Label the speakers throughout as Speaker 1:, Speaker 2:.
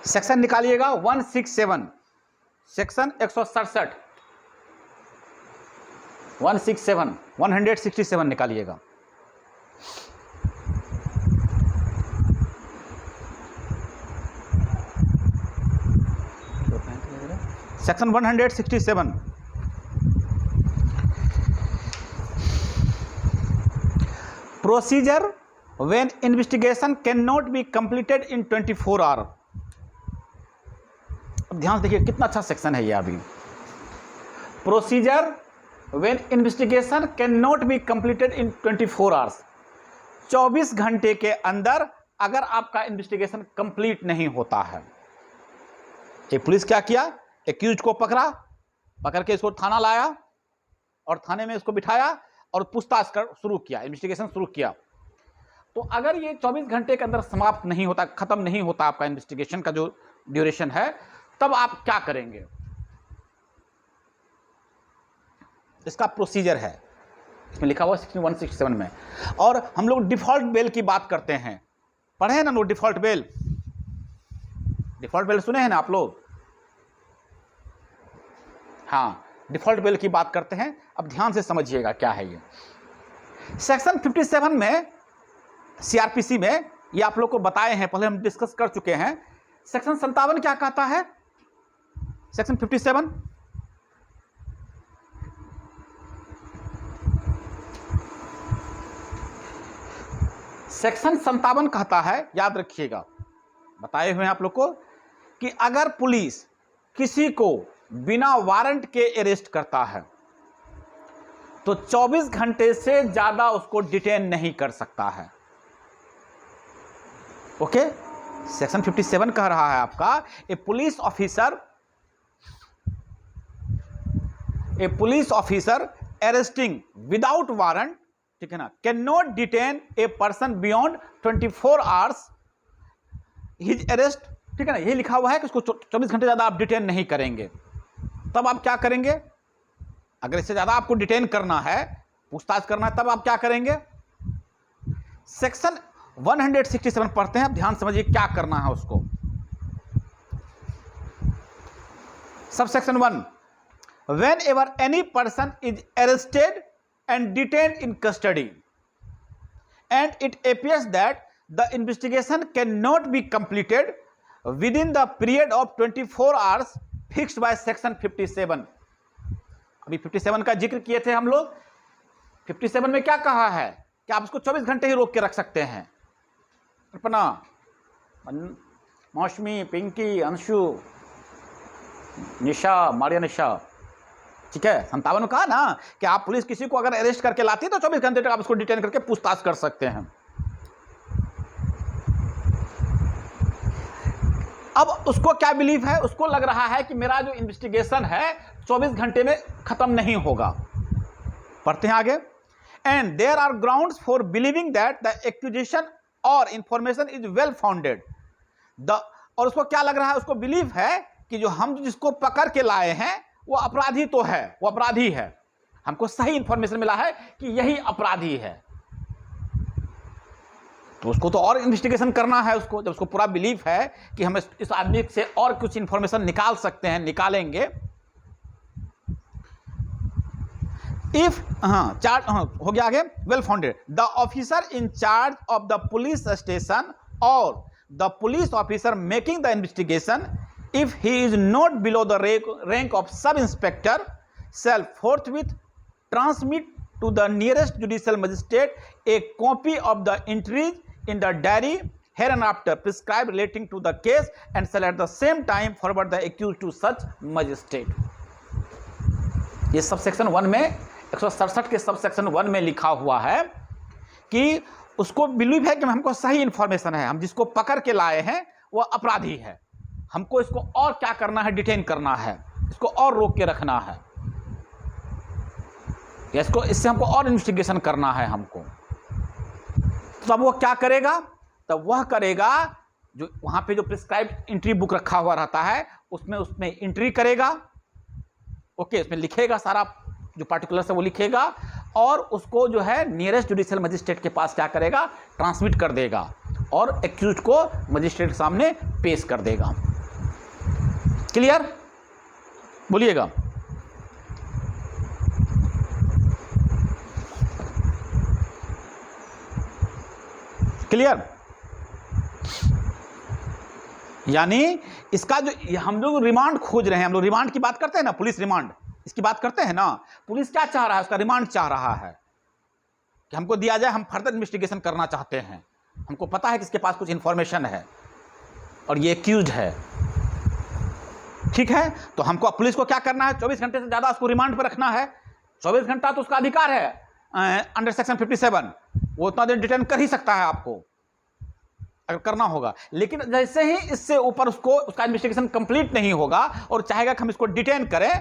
Speaker 1: Section निकालिएगा 167, section 167, 167 निकालिएगा। Section 167, procedure when investigation can not be completed in 24 hour. अब ध्यान से देखिए कितना अच्छा सेक्शन है ये। अभी procedure when investigation can not be completed in 24 hours, 24 घंटे के अंदर अगर आपका इन्वेस्टिगेशन कंप्लीट नहीं होता है। ये पुलिस क्या किया, एक्यूज को पकड़ा, पकड़ के इसको थाना लाया और थाने में इसको बिठाया और पूछताछ कर शुरू किया, इन्वेस्टिगेशन शुरू किया। तो अगर ये 24 घंटे के अंदर समाप्त नहीं होता, खत्म नहीं होता आपका इन्वेस्टिगेशन का जो ड्यूरेशन है, तब आप क्या करेंगे, इसका प्रोसीजर है, इसमें लिखा हुआ 167 में। और हम लोग डिफॉल्ट बेल की बात करते हैं, पढ़े हैं ना लोग डिफॉल्ट बेल? डिफॉल्ट बेल सुने हैं ना आप लोग? हाँ, डिफॉल्ट बेल की बात करते हैं। अब ध्यान से समझिएगा क्या है ये। सेक्शन 57 में सीआरपीसी में ये आप लोग को बताए हैं, पहले हम डिस्कस कर चुके हैं। सेक्शन 57 क्या कहता है? सेक्शन 57 सेक्शन 57 कहता है, याद रखिएगा, बताए हुए हैं आप लोग को, कि अगर पुलिस किसी को बिना वारंट के अरेस्ट करता है तो 24 घंटे से ज्यादा उसको डिटेन नहीं कर सकता है। ओके, सेक्शन 57 कह रहा है आपका, a police officer arresting without warrant, ठीक है ना, can not detain a person beyond 24 hours his arrest, ठीक है ना, ये लिखा हुआ है कि उसको 24 घंटे ज्यादा आप डिटेन नहीं करेंगे। तब आप क्या करेंगे? अगर इससे ज्यादा आपको डिटेन करना है, पूछताछ करना है, तब आप क्या करेंगे? सेक्शन 167 पढ़ते हैं। अब ध्यान समझिए क्या करना है उसको। Sub section 1, when ever any person is arrested and detained in custody and it appears that the investigation cannot be completed within the period of 24 hours fixed by section 57। अभी 57 का जिक्र किए थे हम लोग। 57 में क्या कहा है कि आप उसको 24 घंटे ही रोक के रख सकते हैं। कल्पना, मौसमी, पिंकी, अंशु, निशा, मारिया निशा, ठीक है। 57 कहा ना कि आप पुलिस किसी को अगर अरेस्ट करके लाती है तो 24 घंटे तक आप उसको डिटेन करके पूछताछ कर सकते हैं। अब उसको क्या बिलीफ है? उसको लग रहा है कि मेरा जो इन्वेस्टिगेशन है 24 घंटे में खत्म नहीं होगा। पढ़ते हैं आगे। And there are grounds for believing that the accusation और इंफॉर्मेशन इज वेल फाउंडेड। और उसको क्या लग रहा है? उसको बिलीफ है कि जो हम जिसको पकड़ के लाए हैं वो अपराधी तो है, वो अपराधी है, हमको सही इंफॉर्मेशन मिला है कि यही अपराधी है, तो उसको तो और इन्वेस्टिगेशन करना है उसको। जब उसको पूरा बिलीफ है कि हम इस आदमी से और कुछ इंफॉर्मेशन निकाल सकते हैं, निकालेंगे। इफ हो गया आगे, well founded, the officer in charge of the police station और the police officer making the investigation, if he is not below the rank of sub-inspector, shall forthwith transmit to the nearest judicial magistrate a copy of the entries in the diary hereinafter prescribed relating to the case and shall at the same time forward the accused to such magistrate। ये sub section 1 में 167 के sub section 1 में लिखा हुआ है कि उसको believe है कि हमको सही इंफॉर्मेशन है, हम जिसको पकड़ के लाए हैं वो अपराधी है, हमको इसको और क्या करना है? डिटेन करना है, इसको और रोक के रखना है, या इससे हमको और इन्वेस्टिगेशन करना है हमको। तब वो क्या करेगा? तब वह करेगा जो वहां पे जो प्रिस्क्राइब्ड एंट्री बुक रखा हुआ रहता है उसमें एंट्री करेगा। ओके, इसमें लिखेगा सारा जो पार्टिकुलर है वो लिखेगा और उसको जो है नियरेस्ट जुडिशियल मजिस्ट्रेट के पास क्या करेगा? ट्रांसमिट कर देगा और एक्यूज्ड को मजिस्ट्रेट के सामने पेश कर देगा। क्लियर? बोलिएगा। क्लियर? यानी इसका जो हम लोग रिमांड खोज रहे हैं, हम लोग रिमांड की बात करते हैं ना, पुलिस रिमांड इसकी बात करते हैं ना, पुलिस क्या चाह रहा है? उसका रिमांड चाह रहा है कि हमको दिया जाए, हम फर्दर इन्वेस्टिगेशन करना चाहते हैं, हमको पता है कि इसके पास कुछ इंफॉर्मेशन है और ये एक्यूज है, ठीक है? तो हमको पुलिस को क्या करना है? 24 घंटे से ज़्यादा उसको रिमांड पर रखना है। 24 घंटा तो उसका अधिकार है अंडर सेक्शन 57, वो उतना देर डिटेन कर ही सकता है आपको अगर करना होगा। लेकिन जैसे ही इससे ऊपर उसका इन्वेस्टिगेशन कंप्लीट नहीं होगा और चाहेगा कि हम इसको डिटेन करें,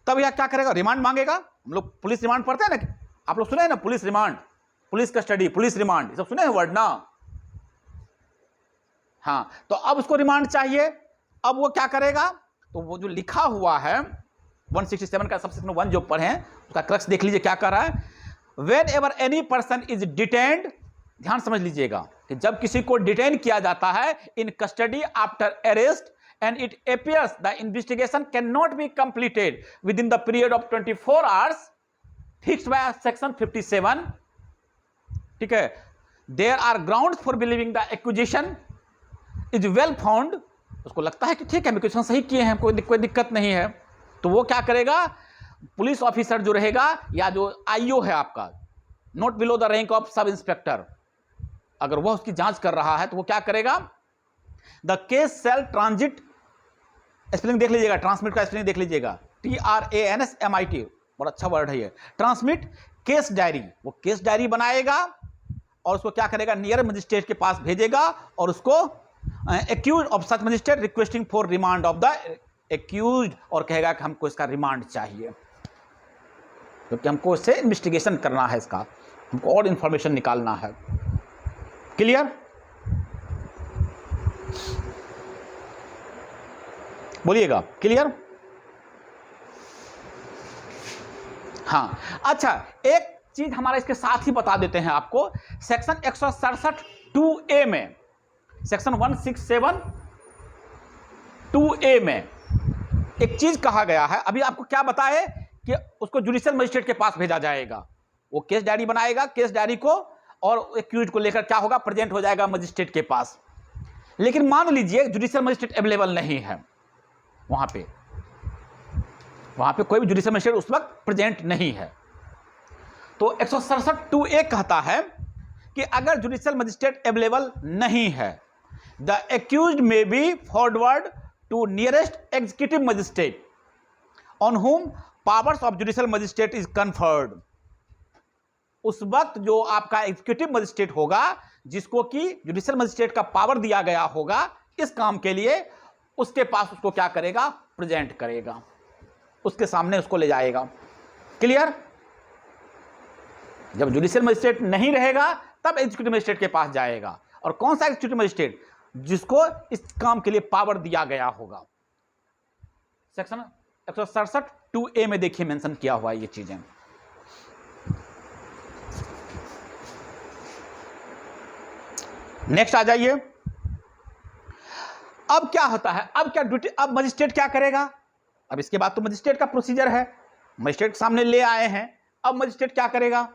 Speaker 1: तब यह क्या करेगा? रिमांड मांगेगा। हम लोग पुलिस रिमांड पढ़ते हैं ना, आप लोग सुने हैं ना, police remand, police custody, police remand, सब सुने हैं वर्ड ना? हाँ, तो अब उसको रिमांड चाहिए। अब वो क्या करेगा? तो वो जो लिखा हुआ है 167 का सबसेक्शन 1 जो पढ़े उसका क्रक्स देख लीजिए क्या कर रहा है। When ever any person is detained, ध्यान समझ लीजिएगा कि जब किसी को डिटेन किया जाता है in custody after arrest and it appears the investigation can not be completed within the period of 24 hours fixed by section 57, ठीक है, there are grounds for believing the accusation is well found, उसको लगता है कि ठीक है, accusation सही किए हैं, कोई दिक्कत नहीं है, तो वो क्या करेगा? पुलिस ऑफिसर जो रहेगा या जो आईओ है आपका, not below the rank of sub inspector, अगर वह उसकी जांच कर रहा है तो वो क्या करेगा? द केस सेल ट्रांजिट, स्पेलिंग देख लीजिएगा, ट्रांसमिट का स्पेलिंग देख लीजिएगा, TRANSMIT, बड़ा अच्छा वर्ड है ये, ट्रांसमिट केस डायरी, वो केस डायरी बनाएगा और उसको क्या करेगा? नियर मजिस्ट्रेट के पास भेजेगा और उसको accuse of such magistrate requesting for remand of the accuse, और कहेगा कि हमको इसका रिमांड चाहिए क्योंकि हमको इससे इन्वेस्टिगेशन करना है, इसका हमको और इंफॉर्मेशन निकालना है। क्लियर? बोलिएगा क्लियर? हाँ, अच्छा, एक चीज हमारा इसके साथ ही बता देते हैं आपको, सेक्शन 167 2A में, सेक्शन 167 2A में एक चीज कहा गया है। अभी आपको क्या बताए कि उसको जुडिशियल मजिस्ट्रेट के पास भेजा जाएगा, वो केस डायरी बनाएगा, केस डायरी को और एक्यूज को लेकर क्या होगा? प्रेजेंट हो जाएगा मजिस्ट्रेट के पास। लेकिन मान लीजिए जुडिशियल मजिस्ट्रेट अवेलेबल नहीं है, वहां पे कोई भी जुडिशियल मजिस्ट्रेट उस वक्त प्रेजेंट नहीं है, तो 167 2A कहता है कि अगर जुडिशियल मजिस्ट्रेट अवेलेबल नहीं है, the accused may be forward to nearest executive magistrate on whom powers of judicial magistrate is conferred. उस वक्त जो आपका एग्जीक्यूटिव मजिस्ट्रेट होगा, जिसको कि जुडिशियल मजिस्ट्रेट का पावर दिया गया होगा इस काम के लिए, उसके पास उसको क्या करेगा? प्रेजेंट करेगा, उसके सामने उसको ले जाएगा। क्लियर? जब जुडिशियल मजिस्ट्रेट नहीं रहेगा तब एग्जीक्यूटिव मजिस्ट्रेट के पास जाएगा, और कौन सा एग्जीक्यूटिव मजिस्ट्रेट? जिसको इस काम के लिए पावर दिया गया होगा। सेक्शन 167 2A में देखिए मेंशन किया हुआ है ये चीजें। नेक्स्ट आ जाइए। अब क्या होता है? अब क्या ड्यूटी, अब मजिस्ट्रेट क्या करेगा? अब इसके बाद तो मजिस्ट्रेट का प्रोसीजर है, मजिस्ट्रेट के सामने ले आए हैं, अब मजिस्ट्रेट क्या करेगा?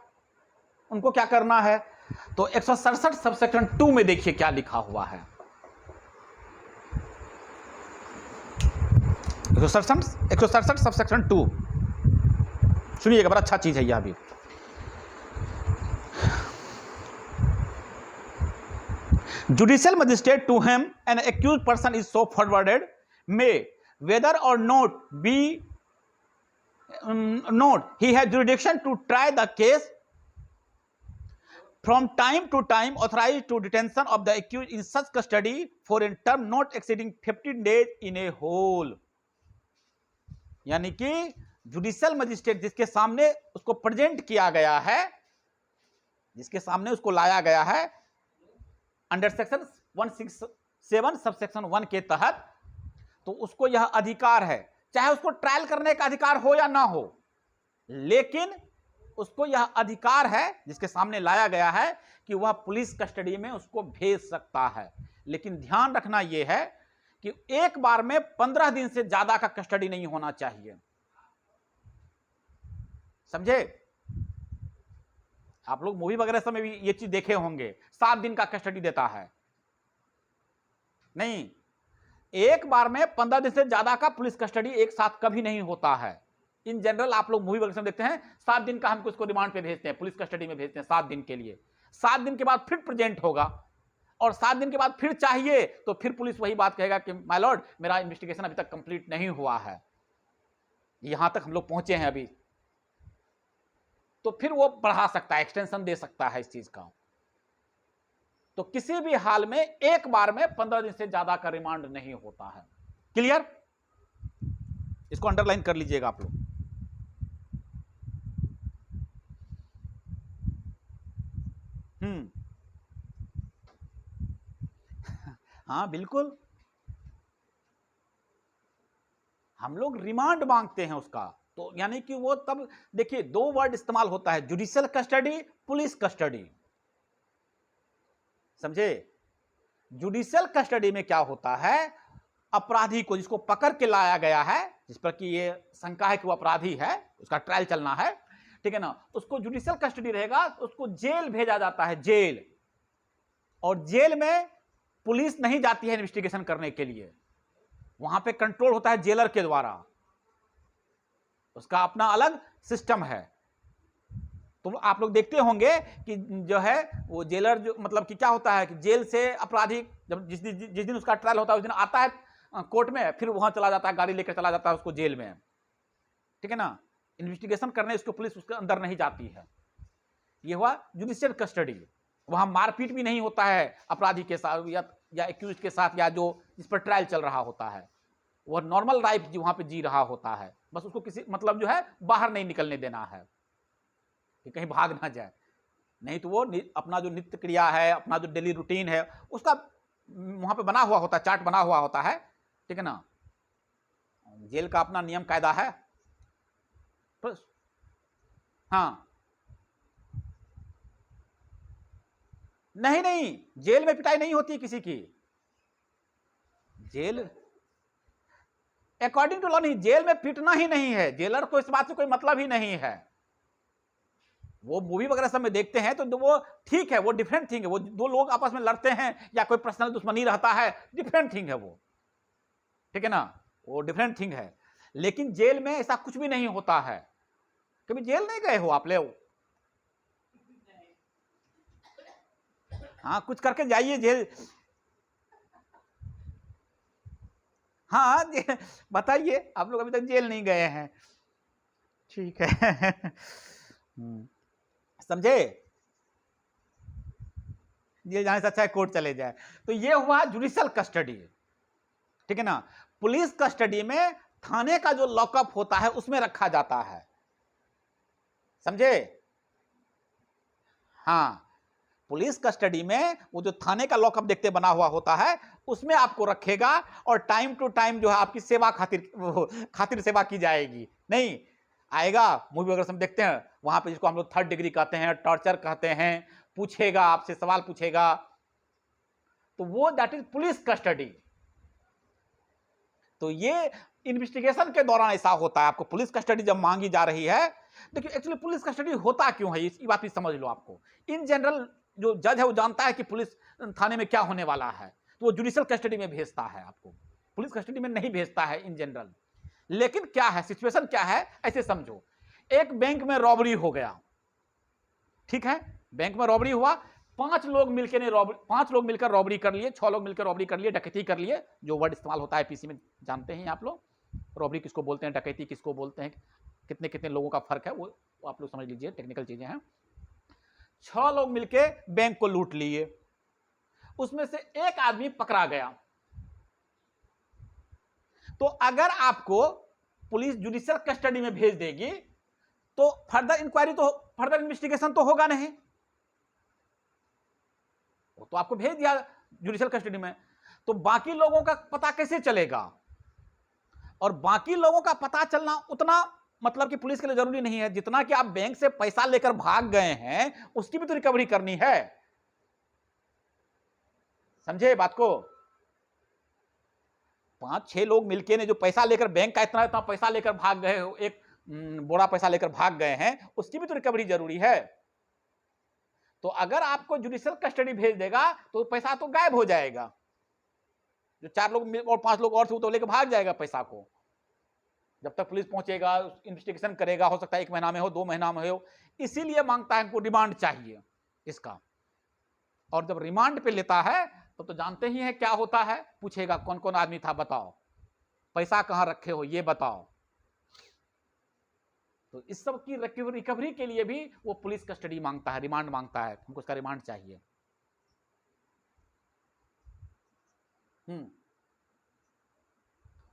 Speaker 1: उनको क्या करना है? तो 167 सबसेक्शन 2 में देखिए क्या लिखा हुआ है। 167 सबसेक्शन 2 सुनिएगा, बड़ा अच्छा चीज है यह भी। Judicial magistrate to whom an accused person is so forwarded may, whether or not he has jurisdiction to try the case, from time to time authorized to detention of the accused in such custody for a term not exceeding 15 days in a whole। यानी कि judicial magistrate जिसके सामने उसको present किया गया है, जिसके सामने उसको लाया गया है अंडर सेक्शन 167 सबसेक्शन 1 के तहत, तो उसको यह अधिकार है, चाहे उसको ट्रायल करने का अधिकार हो या ना हो, लेकिन उसको यह अधिकार है जिसके सामने लाया गया है कि वह पुलिस कस्टडी में उसको भेज सकता है। लेकिन ध्यान रखना यह है कि एक बार में 15 दिन से ज्यादा का कस्टडी नहीं होना चाहिए। समझे? आप लोग मूवी वगैरह समय भी ये चीज देखे होंगे, 7 दिन का कस्टडी देता है। नहीं, एक बार में 15 दिन से ज्यादा का पुलिस कस्टडी एक साथ कभी नहीं होता है। इन जनरल आप लोग मूवी वगैरह में देखते हैं 7 दिन का हमको इसको रिमांड पे भेजते हैं, पुलिस कस्टडी में भेजते हैं 7 दिन के लिए। 7 दिन के बाद फिर प्रेजेंट होगा और 7 दिन के बाद फिर चाहिए तो फिर पुलिस वही बात कहेगा कि माय लॉर्ड मेरा इन्वेस्टिगेशन अभी तक कंप्लीट नहीं हुआ है, यहां तक हम लोग पहुंचे हैं अभी, तो फिर वो बढ़ा सकता है, एक्सटेंशन दे सकता है इस चीज का। तो किसी भी हाल में एक बार में 15 दिन से ज्यादा का रिमांड नहीं होता है। क्लियर? इसको अंडरलाइन कर लीजिएगा आप लोग। हाँ बिल्कुल, हम लोग रिमांड मांगते हैं उसका, तो यानी कि वो तब देखिए 2 वर्ड इस्तेमाल होता है, जुडिशियल कस्टडी, पुलिस कस्टडी। समझे? जुडिशियल कस्टडी में क्या होता है, अपराधी को जिसको पकड़ के लाया गया है, जिस पर कि ये शंका है कि वो अपराधी है, उसका ट्रायल चलना है, ठीक है ना, उसको जुडिशियल कस्टडी रहेगा, उसको जेल भेजा जाता है, जेल। और जेल में पुलिस नहीं जाती है इन्वेस्टिगेशन करने के लिए, वहां पे कंट्रोल होता है जेलर के द्वारा, उसका अपना अलग सिस्टम है। तो आप लोग देखते होंगे कि जो है वो जेलर जो मतलब कि क्या होता है कि जेल से अपराधी जब जिस दिन उसका ट्रायल होता है उस दिन आता है कोर्ट में, फिर वहां चला जाता है, गाड़ी लेकर चला जाता है उसको जेल में, ठीक है ना, इन्वेस्टिगेशन करने उसको पुलिस उसके अंदर नहीं जाती है। ये हुआ जुडिशियल कस्टडी। वहां मारपीट भी नहीं होता है अपराधी के साथ या एक्यूज के साथ, या जो जिस पर ट्रायल चल रहा होता है, वह नॉर्मल लाइफ वहां पे जी रहा होता है, बस उसको किसी मतलब जो है बाहर नहीं निकलने देना है कि कहीं भाग ना जाए, नहीं तो वो अपना जो नित्य क्रिया है, अपना जो डेली रूटीन है, उसका वहां पे बना हुआ होता है, चार्ट बना हुआ होता है, ठीक है ना, जेल का अपना नियम कायदा है। हाँ नहीं नहीं, जेल में पिटाई नहीं होती किसी की, जेल अकॉर्डिंग टू लॉ नहीं, जेल में पिटना ही नहीं है, जेलर को इस बात से कोई मतलब ही नहीं है। वो मूवी वगैरह सब में देखते हैं तो वो ठीक है, वो डिफरेंट थिंग है, वो 2 लोग आपस में लड़ते हैं या कोई पर्सनल दुश्मनी रहता है, डिफरेंट थिंग है वो, ठीक है ना, वो डिफरेंट थिंग है। लेकिन जेल में ऐसा कुछ भी नहीं होता है। कभी जेल नहीं गए हो आप लोग? हाँ कुछ करके जाइए जेल। हाँ बताइए, आप लोग अभी तक जेल नहीं गए हैं, ठीक है। समझे? जेल जाने से अच्छा है कोर्ट चले जाए। तो ये हुआ जुडिशियल कस्टडी, ठीक है ना। पुलिस कस्टडी में थाने का जो लॉकअप होता है उसमें रखा जाता है, समझे? हाँ, पुलिस कस्टडी में वो जो थाने का लॉकअप देखते बना हुआ होता है उसमें आपको रखेगा और टाइम टू टाइम जो है आपकी सेवा खातिर सेवा की जाएगी। नहीं आएगा, मूवी वगैरह हम देखते हैं वहां पे जिसको हम लोग 3rd डिग्री कहते हैं, टॉर्चर कहते हैं, पूछेगा आपसे, सवाल पूछेगा, तो वो दैट इज पुलिस कस्टडी। तो ये इन्वेस्टिगेशन के दौरान ऐसा होता है। आपको पुलिस कस्टडी जब मांगी जा रही है, देखिए एक्चुअली पुलिस कस्टडी होता क्यों है, इस बात भी समझ लो। आपको इन जनरल जो जज है वो जानता है कि पुलिस थाने में क्या होने वाला है, तो वो जुडिशियल कस्टडी में भेजता है, आपको पुलिस कस्टडी में नहीं भेजता है इन जनरल। लेकिन क्या है सिचुएशन, क्या है ऐसे समझो, एक बैंक में रॉबरी हो गया, ठीक है, बैंक में रॉबरी हुआ, 5 लोग मिलकर ने रॉबरी 5 लोग मिलकर रॉबरी कर लिए, 6 लोग मिलकर रॉबरी कर लिए, डकैती कर लिए, जो वर्ड इस्तेमाल होता है पीसी में जानते हैं आप लोग, रॉबरी किसको बोलते हैं, डकैती किसको बोलते हैं, कितने कितने लोगों का फर्क है वो आप लोग समझ लीजिए, टेक्निकल चीजें हैं। 6 लोग मिलके बैंक को लूट लिए, उसमें से एक आदमी पकड़ा गया। तो अगर आपको पुलिस जुडिशियल कस्टडी में भेज देगी तो फर्दर इंक्वायरी, तो फर्दर इन्वेस्टिगेशन तो होगा नहीं, वो तो आपको भेज दिया जुडिशियल कस्टडी में, तो बाकी लोगों का पता कैसे चलेगा? और बाकी लोगों का पता चलना उतना मतलब कि पुलिस के लिए जरूरी नहीं है जितना कि आप बैंक से पैसा लेकर भाग गए हैं उसकी भी तो रिकवरी करनी है, समझे बात को? 5-6 लोग मिलके ने जो पैसा लेकर बैंक का इतना इतना पैसा लेकर भाग गए हो, एक बोरा पैसा लेकर भाग गए हैं, उसकी भी तो रिकवरी जरूरी है। तो अगर आपको जुडिशियल कस्टडी भेज देगा तो पैसा तो गायब हो जाएगा। जो 4 लोग और 5 लोग और थे तो लेकर भाग जाएगा पैसा को। जब तक पुलिस पहुंचेगा, इन्वेस्टिगेशन करेगा, हो सकता है 1 महीना में हो, 2 महीना में हो, इसीलिए मांगता है हमको रिमांड चाहिए इसका। और जब रिमांड पे लेता है तो जानते ही हैं क्या होता है, पूछेगा कौन कौन आदमी था बताओ, पैसा कहां रखे हो ये बताओ। तो इस सब की रिकवरी के लिए भी वो पुलिस कस्टडी मांगता है, रिमांड मांगता है, हमको उसका रिमांड चाहिए।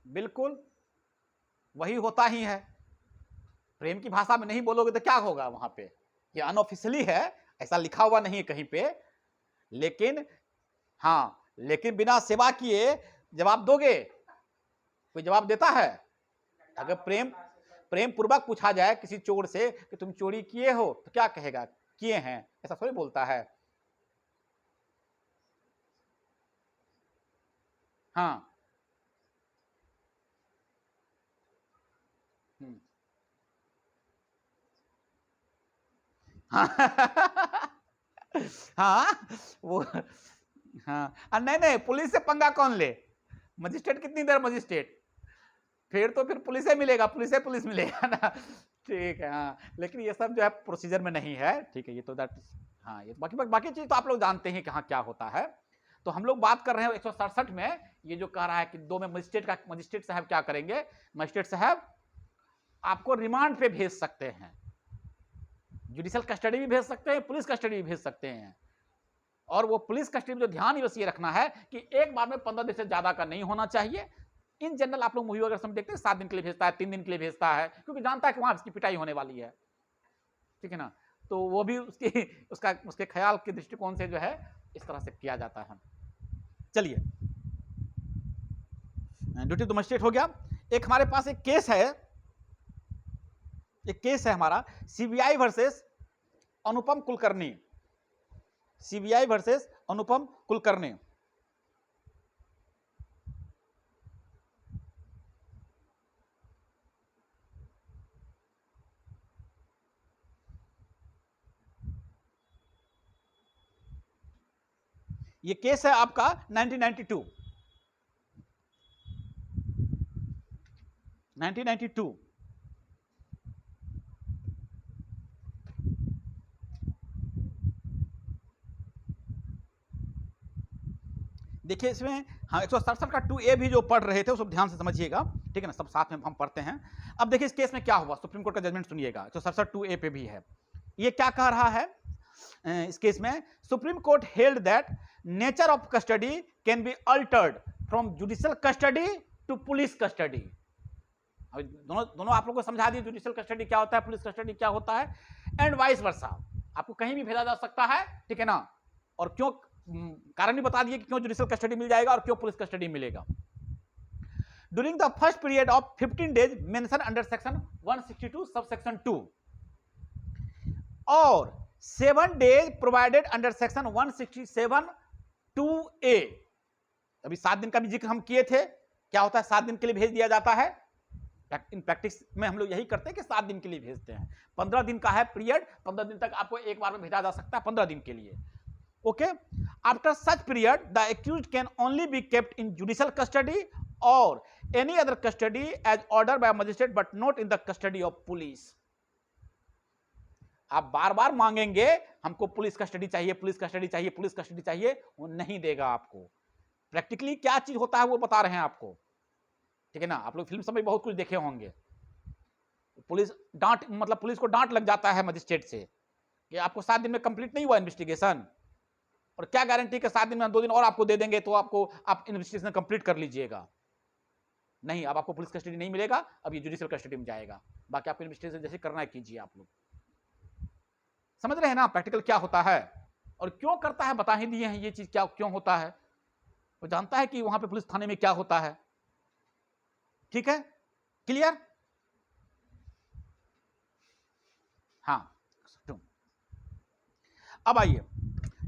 Speaker 1: बिल्कुल वही होता ही है। प्रेम की भाषा में नहीं बोलोगे तो क्या होगा वहां पे, ये अनऑफिशियली है, ऐसा लिखा हुआ नहीं है कहीं पे, लेकिन हाँ, लेकिन बिना सेवा किए जवाब दोगे? कोई जवाब देता है? अगर प्रेम पूर्वक पूछा जाए किसी चोर से कि तुम चोरी किए हो तो क्या कहेगा? किए हैं, ऐसा थोड़ी बोलता है। हाँ हाँ वो हाँ नहीं नहीं, पुलिस से पंगा कौन ले? मजिस्ट्रेट कितनी देर मजिस्ट्रेट, फिर पुलिस से मिलेगा, पुलिस मिलेगा ना। ठीक है, हाँ, लेकिन ये सब जो है प्रोसीजर में नहीं है, ठीक है, ये तो दैट, हाँ, ये बाकी चीज तो आप लोग जानते हैं कहाँ क्या होता है। तो हम लोग बात कर रहे हैं 167 में, ये जो कह रहा है कि 2 में मजिस्ट्रेट साहब क्या करेंगे? मजिस्ट्रेट साहब आपको रिमांड पे भेज सकते हैं, जुडिशियल कस्टडी भी भेज सकते हैं, पुलिस कस्टडी भी भेज सकते हैं। और वो पुलिस कस्टडी में जो ध्यान बस ये रखना है कि एक बार में 15 दिन से ज्यादा का नहीं होना चाहिए। इन जनरल आप लोग मूवी वगैरह सब देखते हैं, 7 दिन के लिए भेजता है, 3 दिन के लिए भेजता है, क्योंकि जानता है कि वहां उसकी पिटाई होने वाली है, ठीक है ना। तो वो भी उसके ख्याल के दृष्टिकोण से जो है इस तरह से किया जाता है। चलिए, ड्यूटी टू मजिस्ट्रेट हो गया। एक हमारे पास एक केस है हमारा, सीबीआई वर्सेस अनुपम कुलकर्णी, सीबीआई वर्सेस अनुपम कुलकर्णी। ये केस है आपका 1992। देखिए इसमें हाँ 167 का 2A भी जो पढ़ रहे थे उसको ध्यान से समझिएगा, ठीक है ना, सब साथ में हम पढ़ते हैं। अब देखिए इस केस में क्या हुआ, सुप्रीम कोर्ट का जजमेंट सुनिएगा, 167 2A पे भी है। ये क्या कह रहा है इस केस में? Supreme Court held that nature of custody can be altered from judicial custody to police custody. दोनों आप लोगों को समझा दिए, जुडिशियल कस्टडी क्या होता है, पुलिस कस्टडी क्या होता है, एंड वाइस वर्सा। आपको कहीं भी भेजा जा सकता है, ठीक है ना, और क्यों, कारण भी बता दिए कि क्यों जुडिशियल कस्टडी मिल जाएगा और क्यों पुलिस कस्टडी मिलेगा। During the first period of 15 days mention under section 162 सब सेक्शन 2 और 7 days provided under section 167 2A। अभी 7 दिन का भी जिक्र हम किए थे, क्या होता है 7 दिन के लिए भेज दिया जाता है। इन प्रैक्टिस में हम लोग यही करते हैं कि 7 दिन के लिए भेजते हैं। 15 दिन का है पीरियड, 15 दिन तक आपको एक बार में भेजा जा सकता है, 15 दिन के लिए। Okay, after such period the accused can only be kept in judicial custody और any other custody as order by magistrate but not in the custody of police. आप बार बार मांगेंगे हमको पुलिस कस्टडी चाहिए, पुलिस कस्टडी चाहिए, police custody चाहिए, वो नहीं देगा आपको। प्रैक्टिकली क्या चीज होता है वो बता रहे हैं आपको, ठीक है ना। आप लोग फिल्म सब में बहुत कुछ देखे होंगे, पुलिस डांट, मतलब पुलिस को डांट लग जाता है मजिस्ट्रेट से कि आपको 7 दिन में कंप्लीट नहीं हुआ इन्वेस्टिगेशन, और क्या गारंटी कि 7 दिन में 2 दिन और आपको दे देंगे तो आप इन्वेस्टिगेशन कंप्लीट कर लीजिएगा। नहीं, अब आपको पुलिस कस्टडी नहीं मिलेगा, अब ये जुडिशियल कस्टडी में जाएगा। बाकी आपको इन्वेस्टिगेशन जैसे करना है कीजिए। आप लोग समझ रहे हैं ना प्रैक्टिकल क्या होता है और क्यों करता है, बता ही दिए हैं ये चीज क्या क्यों होता है। वो जानता है कि वहां पे पुलिस थाने में क्या होता है, ठीक है, क्लियर। हाँ, अब आइए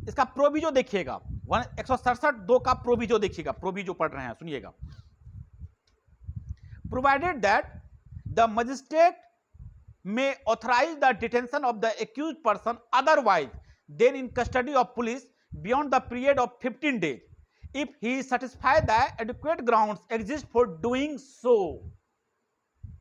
Speaker 1: इसका प्रोविजो देखिएगा, 167 2 का प्रोविजो देखिएगा, प्रोविजो पढ़ रहे हैं, सुनिएगा। provided that the magistrate may authorize the detention of the accused person otherwise then in custody of police beyond the period of 15 days if he is satisfied that adequate grounds exist for doing so.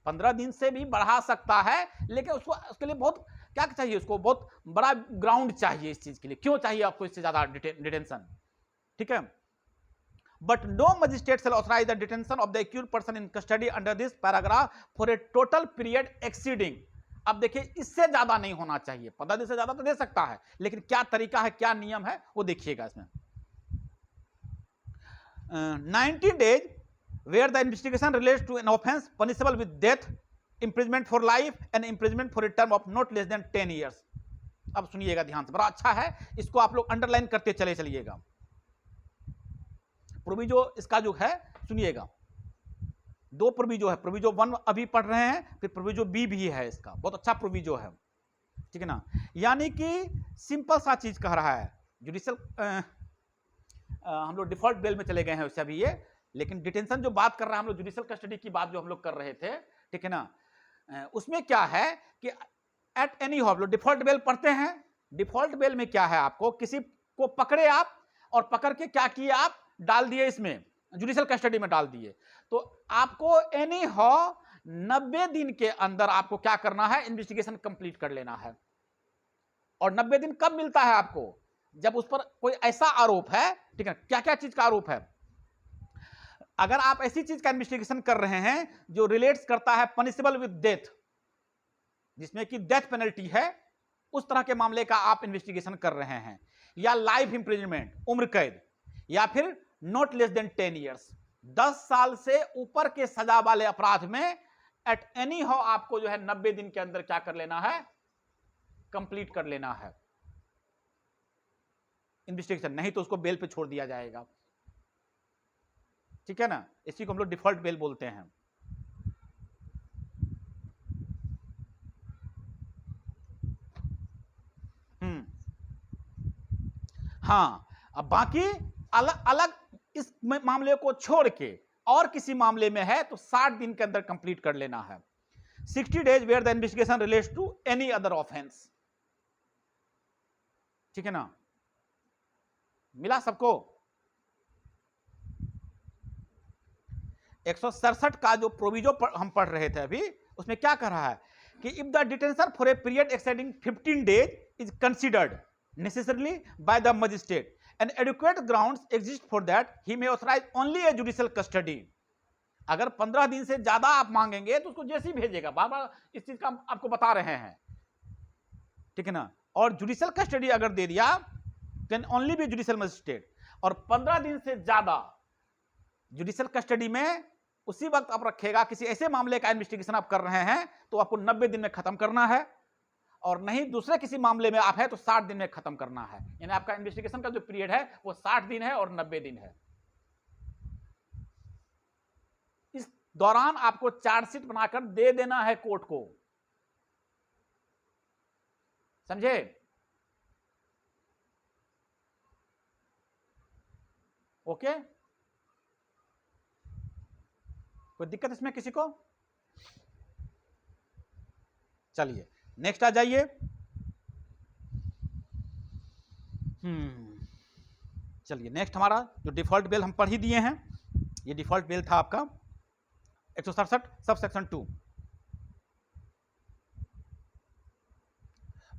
Speaker 1: 15 दिन से भी बढ़ा सकता है, लेकिन उसके लिए बहुत क्या चाहिए, उसको बहुत बड़ा ग्राउंड चाहिए इस चीज के लिए. क्यों चाहिए आपको इससे ज्यादा डिटेंशन? ठीक है. But no magistrate shall authorize the detention of the accused person in custody under this paragraph for a total period exceeding. अब देखिए, इससे ज्यादा नहीं होना चाहिए. 15 दिन से ज्यादा तो दे सकता है, लेकिन क्या तरीका है, क्या नियम है, वो देखिएगा इसमें. 90 days where the investigation relates to an offense punishable with death, imprisonment for life and imprisonment for a term of not less than 10 years. अब सुनिएगा ध्यान से, बड़ा अच्छा है, इसको आप लोग अंडरलाइन करते चले चलिएगा. प्रोविजो इसका जो है सुनिएगा, 2 प्रोविजो है. प्रोविजो 1 अभी पढ़ रहे हैं, फिर प्रोविजो बी भी है. इसका बहुत अच्छा प्रोविजो है, ठीक है ना. यानी कि सिंपल सा चीज कह रहा है. जुडिशियल हम लोग डिफॉल्ट बेल में चले गए हैं उससे अभी ये, लेकिन डिटेंशन जो बात कर रहा है हम लोग, जुडिशियल कस्टडी की बात जो हम लोग कर रहे थे, ठीक है ना. उसमें क्या है कि at any how, default bail पढ़ते हैं. डिफॉल्ट बेल में क्या है, आपको किसी को पकड़े आप और पकड़ के क्या किए, आप डाल दिए इसमें जुडिशियल कस्टडी में डाल दिए, तो आपको एनी हाउ 90 दिन के अंदर आपको क्या करना है, इन्वेस्टिगेशन कंप्लीट कर लेना है. और 90 दिन कब मिलता है आपको, जब उस पर कोई ऐसा आरोप है, ठीक है. क्या क्या चीज का आरोप है, अगर आप ऐसी चीज का इन्वेस्टिगेशन कर रहे हैं जो रिलेट्स करता है पनिशेबल विद डेथ, जिसमें कि डेथ पेनल्टी है, उस तरह के मामले का आप इन्वेस्टिगेशन कर रहे हैं, या लाइफ इंप्रिजनमेंट, उम्र कैद, या फिर नॉट लेस देन 10 ईयर्स, 10 साल से ऊपर के सजा वाले अपराध में एट एनी हाउ आपको जो है 90 दिन के अंदर क्या कर लेना है, कंप्लीट कर लेना है इन्वेस्टिगेशन, नहीं तो उसको बेल पे छोड़ दिया जाएगा. ठीक है ना. इसी को हम लोग डिफॉल्ट बेल बोलते हैं. हाँ, अब बाकी अलग अलग इस मामले को छोड़ के और किसी मामले में है तो 60 दिन के अंदर कंप्लीट कर लेना है. 60 days where the investigation relates to any other offence. ठीक है ना. मिला सबको. 167 का जो प्रोविजो हम पढ़ रहे थे अभी, उसमें क्या कह रहा है कि if the detention for a period exceeding 15 days is considered necessarily by the magistrate and adequate grounds exist for that, he may authorize only a judicial custody. अगर 15 दिन से ज्यादा आप मांगेंगे तो उसको जैसे ही भेजेगा, बार बार इस चीज का आपको बता रहे हैं, ठीक है ना. और जुडिशियल कस्टडी अगर दे दिया can only be judicial magistrate. और 15 दिन से ज्यादा जुडिशियल कस्टडी में उसी वक्त आप रखेगा, किसी ऐसे मामले का इन्वेस्टिगेशन आप कर रहे हैं तो आपको 90 दिन में खत्म करना है, और नहीं दूसरे किसी मामले में आप है तो 60 दिन में खत्म करना है. यानी आपका इन्वेस्टिगेशन का जो पीरियड है वो 60 दिन है और 90 दिन है. इस दौरान आपको चार्जशीट बनाकर दे देना है कोर्ट को. समझे? ओके. कोई दिक्कत इसमें किसी को? चलिए नेक्स्ट आ जाइए. चलिए नेक्स्ट हमारा जो डिफॉल्ट बेल हम पढ़ ही दिए हैं, ये डिफॉल्ट बेल था आपका 167 sub section 2.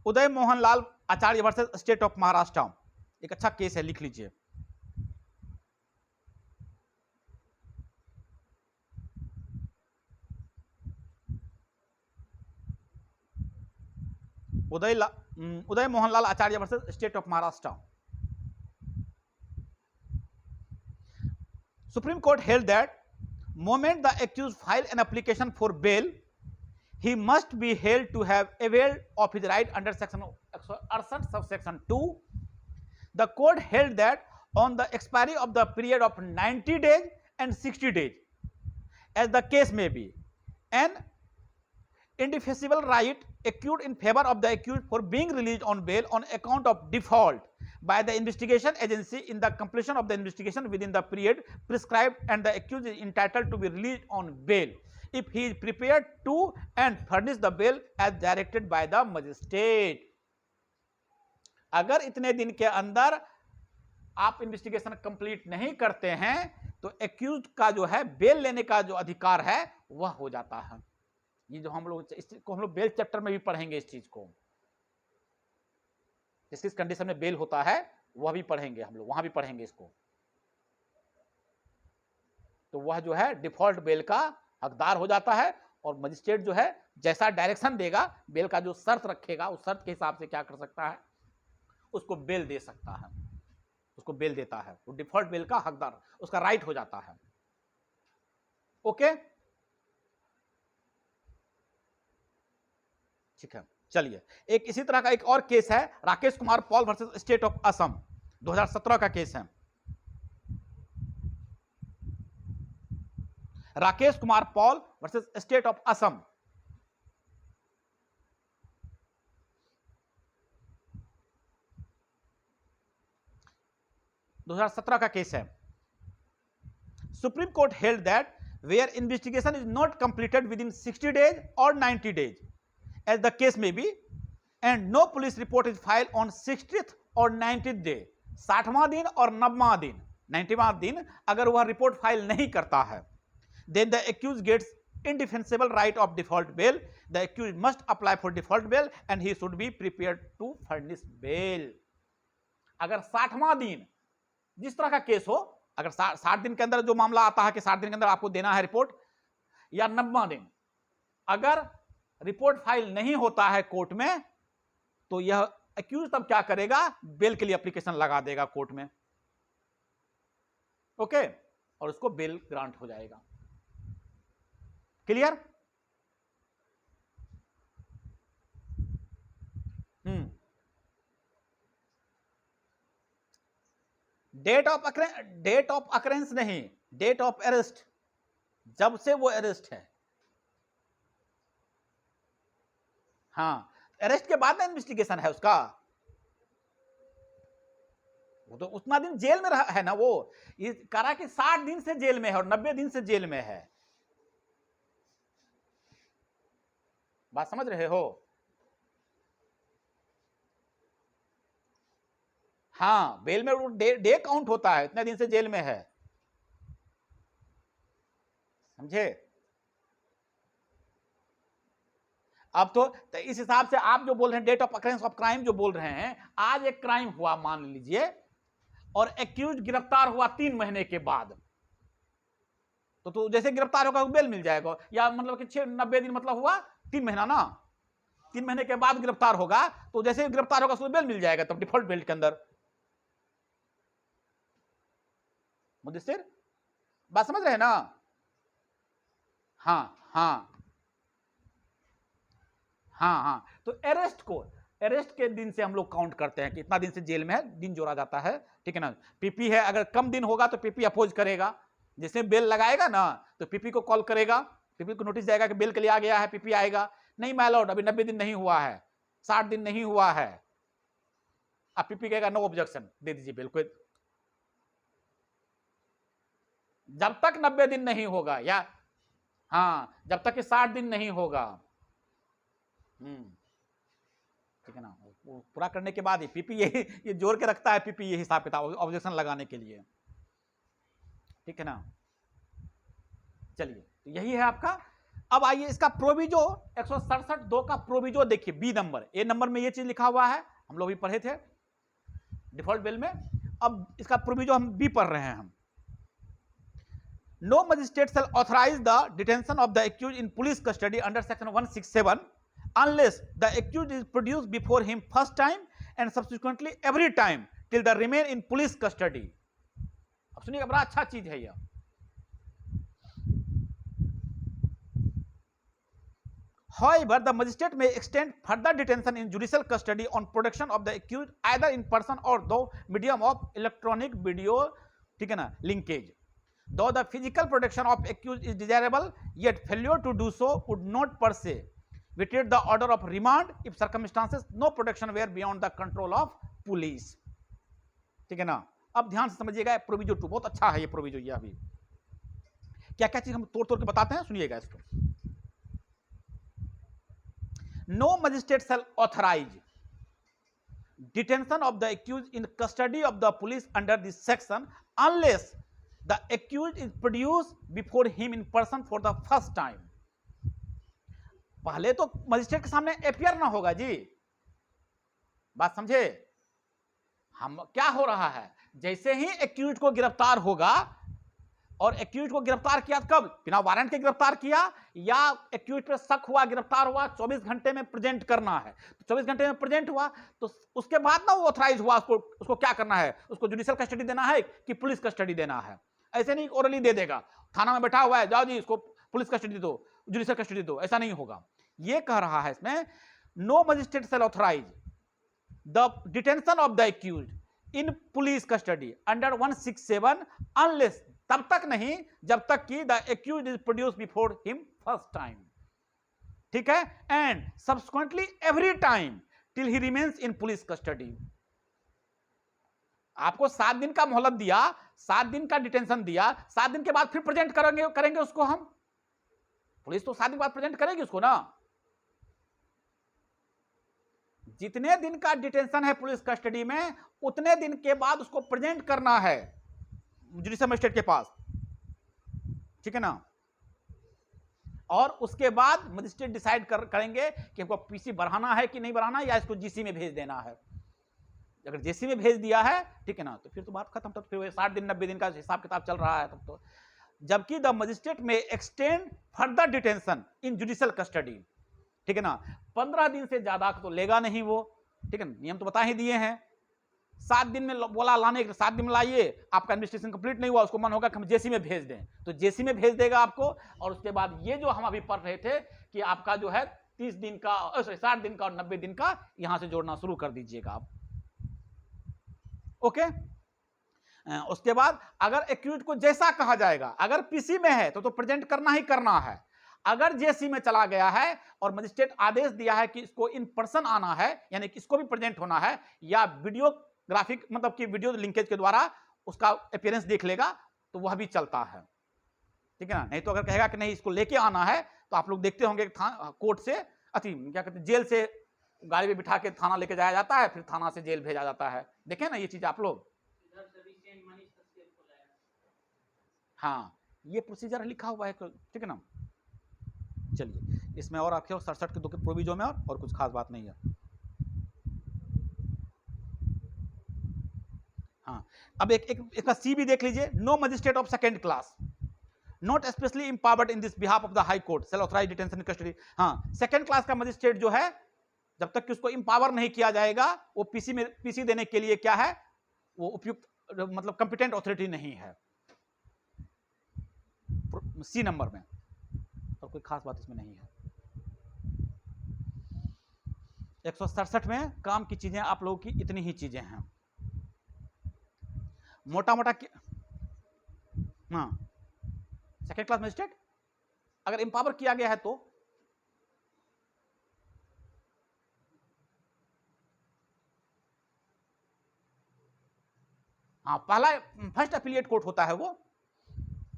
Speaker 1: Uday Mohan Lal Acharya versus state of Maharashtra, एक अच्छा केस है, लिख लीजिए. Uday Mohanlal Acharya versus state of Maharashtra. Supreme Court held that moment the accused file an application for bail, he must be held to have availed of his right under section 168 subsection 2. The court held that on the expiry of the period of 90 days and 60 days, as the case may be, an indefeasible right accrued in favor of the accused for being released on bail on account of default by the investigation agency in the completion of the investigation within the period prescribed, and the accused is entitled to be released on bail. if he is prepared to and furnish the bail as directed by the magistrate. अगर इतने दिन के अंदर आप investigation complete नहीं करते हैं तो एक्यूज का जो है बेल लेने का जो अधिकार है वह हो जाता है। ये जो हम लोग इस चीज को हम लोग बेल चैप्टर में भी पढ़ेंगे, इस चीज को किस किस कंडीशन में बेल होता है वह भी पढ़ेंगे हम लोग, वहां भी पढ़ेंगे इसको। तो वह जो है डिफॉल्ट बेल का हकदार हो जाता है और मजिस्ट्रेट जो है जैसा डायरेक्शन देगा, बेल का जो शर्त रखेगा उस शर्त के हिसाब से क्या कर सकता है, उसको बेल दे सकता है, उसको बेल देता है, वो डिफॉल्ट बेल का हकदार, उसका राइट हो जाता है। ओके, ठीक है। चलिए, एक इसी तरह का एक और केस है, Rakesh Kumar Paul versus state of Assam, 2017 का केस है। Rakesh Kumar Paul versus state of Assam, (2017) का केस है। Supreme Court held that where investigation is not completed within 60 days और 90 days, as the case may be, and no police report is filed on 60th और 90th day, 60वां दिन और 90वां दिन, 90वां दिन अगर वह रिपोर्ट फाइल नहीं करता है, then the accused gets indefensible right of default bail. The accused must apply for default bail and he should be prepared to furnish bail. अगर 60वां दिन जिस तरह का केस हो, अगर 60 दिन के अंदर जो मामला आता है कि 60 दिन के अंदर आपको देना है रिपोर्ट, या 90वां दिन अगर रिपोर्ट फाइल नहीं होता है कोर्ट में, तो यह एक्यूज तब क्या करेगा, बेल के लिए एप्लीकेशन लगा देगा कोर्ट में। ओके, और उसको बेल ग्रांट हो जाएगा। क्लियर? डेट ऑफ अकरेंस नहीं, डेट ऑफ अरेस्ट, जब से वो अरेस्ट है। हाँ, अरेस्ट के बाद ना इन्वेस्टिगेशन है उसका, वो तो उतना दिन जेल में रहा है ना, वो ये करा कि 60 दिन से जेल में है और 90 दिन से जेल में है। बात समझ रहे हो? हाँ, बेल में वो डे काउंट होता है, इतने दिन से जेल में है, समझे? अब तो इस हिसाब से आप जो बोल रहे हैं date of occurrence of crime जो बोल रहे हैं, आज एक क्राइम हुआ मान लीजिए और एक्यूज गिरफ्तार हुआ 3 महीने के बाद, तो जैसे गिरफ्तार होगा बेल मिल जाएगा, या मतलब कि 90 दिन मतलब हुआ 3 महीना ना, 3 महीने के बाद गिरफ्तार होगा, तो जैसे गिरफ्तार होगा उसको बेल मिल जाएगा, तब डिफॉल्ट बेल के अंदर। मुद्दे बात समझ रहे हैं ना? हाँ हाँ हाँ हाँ, तो अरेस्ट के दिन से हम लोग काउंट करते हैं कि इतना दिन से जेल में है, दिन जोड़ा जाता है, ठीक है ना। पीपी है, अगर कम दिन होगा तो पीपी अपोज करेगा, जैसे बेल लगाएगा ना तो पीपी को कॉल करेगा, पीपी को नोटिस जाएगा कि बेल के लिए आ गया है, पीपी आएगा, नहीं माय लॉर्ड अभी 90 दिन नहीं हुआ है, 60 दिन नहीं हुआ है, अब पीपी कहेगा नो ऑब्जेक्शन, दे दीजिए बेल को, जब तक 90 दिन नहीं होगा, या हाँ जब तक कि 60 दिन नहीं होगा, ठीक है ना। वो पूरा करने के बाद ही पीपी ये जोड़ के रखता है, पीपी ये हिसाब किताब ऑब्जेक्शन लगाने के लिए, ठीक है ना। चलिए, तो यही है आपका। अब आइए इसका प्रोविजो 167(2) का प्रोविजो देखिए, बी नंबर, ए नंबर में ये चीज लिखा हुआ है, हम लोग भी पढ़े थे डिफॉल्ट बेल में। अब इसका प्रोविजो हम बी पढ़ रहे हैं हम। No magistrate shall authorise the detention of the accuse in police custody under section 167 unless the accused is produced before him first time and subsequently every time till the remain in police custody. अब सुनिए, बड़ा अच्छा चीज है यह। However, the magistrate may extend further detention in judicial custody on production of the accused either in person or through medium of electronic video, ठीक है ना, linkage. Though the physical protection of accused is desirable, yet failure to do so would not per se violate the order of remand if circumstances no protection were beyond the control of police, ठीक है ना। अब ध्यान से समझिएगा, proviso 2 बहुत अच्छा है ये प्रोविजो, ये अभी क्या क्या चीज हम तोड़ तोड़ के बताते हैं, सुनिएगा इसको। No magistrate shall authorise detention of the accused in custody of the police under this section unless the accused is produced before him in person for the first time। पहले तो मजिस्ट्रेट के सामने अपियर ना होगा जी, बात समझे। हम क्या हो रहा है, जैसे ही एक्यूज को गिरफ्तार होगा, और एक्यूज को गिरफ्तार किया कब, बिना वारंट के गिरफ्तार किया, या एक्यूज पे शक हुआ, गिरफ्तार हुआ, 24 घंटे में प्रेजेंट करना है, तो 24 घंटे में प्रेजेंट हुआ, तो उसके बाद ना वो ऑथराइज हुआ, उसको क्या करना है, उसको जुडिशियल कस्टडी देना है कि पुलिस कस्टडी देना है। ऐसे नहीं ओरली दे देगा, थाना में बैठा हुआ है, जाओ जी इसको पुलिस कस्टडी दो, जुडिशियल कस्टडी दो, ऐसा नहीं होगा। ये कह रहा है इसमें, no magistrate shall authorise the detention of the accused in police custody under 167 unless, तब तक नहीं जब तक कि the accused is produce before him first time, ठीक है, and subsequently every time till he remains in police custody. आपको 7 दिन का मोहलत दिया, 7 दिन का डिटेंशन दिया, 7 दिन के बाद फिर प्रेजेंट करेंगे उसको हम, पुलिस तो 7 दिन बाद प्रेजेंट करेगी उसको ना। जितने दिन का डिटेंशन है पुलिस कस्टडी में, उतने दिन के बाद उसको प्रेजेंट करना है जुडिशियल मजिस्ट्रेट के पास, ठीक है ना। और उसके बाद मजिस्ट्रेट डिसाइड करेंगे कि हमको पीसी बढ़ाना है कि नहीं बढ़ाना, या इसको जीसी में भेज देना है। अगर जीसी में भेज दिया है, ठीक है ना, तो फिर तो बात खत्म, तब फिर 60 दिन 90 दिन का हिसाब किताब चल रहा है तब तो। जबकि द मजिस्ट्रेट में एक्सटेंड फर्दर डिटेंशन इन जुडिशियल कस्टडी, ठीक है ना, 15 दिन से ज्यादा तो लेगा नहीं वो, ठीक है, नियम तो बता ही दिए हैं। 7 दिन में बोला लाने के, 7 दिन में लाइए, आपका इन्वेस्टिगेशन कंप्लीट नहीं हुआ, उसको मन होगा कि हम जेसी में भेज दें, तो जेसी में भेज देगा आपको। और उसके बाद ये जो हम अभी पढ़ रहे थे कि आपका जो है 30 दिन का, 60 दिन का और 90 दिन का, यहां से जोड़ना शुरू कर दीजिएगा आप, ओके। उसके बाद अगर एक्यूज को जैसा कहा जाएगा, अगर पीसी में है तो प्रेजेंट करना ही करना है। अगर जेसी में चला गया है और मजिस्ट्रेट आदेश दिया है कि इसको इन पर्सन आना है, यानी कि इसको भी प्रेजेंट होना है, या वीडियोग्राफिक मतलब कि वीडियो लिंकेज के द्वारा उसका अपीयरेंस देख लेगा, तो वह भी चलता है, ठीक है ना। नहीं तो अगर कहेगा कि नहीं इसको लेके आना है, तो आप लोग देखते होंगे कोर्ट से क्या कहते हैं, जेल से गाड़ी में बिठा के थाना लेके जाया जाता है, फिर थाना से जेल भेजा जाता है। देखें ना ये चीज आप लोग, हाँ ये प्रोसीजर लिखा हुआ है, ठीक है ना। चलिए इसमें और आपके 67 के 2 के प्रोविजो में और कुछ खास बात नहीं है। हाँ अब एक सी भी देख लीजिए, no magistrate of second class not specially empowered in this behalf of the High Court shall authorise detention in custody. हाँ सेकेंड क्लास का मजिस्ट्रेट जो है, जब तक कि उसको इम्पावर नहीं किया जाएगा, वो पीसी देने के लिए क्या है, वो उपयुक्त मतलब कंपिटेंट अथॉरिटी नहीं है सी नंबर में, और कोई खास बात इसमें नहीं है। 167 में काम की चीजें आप लोगों की इतनी ही चीजें हैं, मोटा मोटा। हाँ सेकेंड क्लास मजिस्ट्रेट अगर एम्पावर किया गया है तो हाँ पहला फर्स्ट एफिलिएट कोर्ट होता है वो,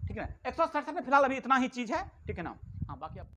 Speaker 1: ठीक है ना। 167 में फिलहाल अभी इतना ही चीज है, ठीक है ना। हाँ बाकी आप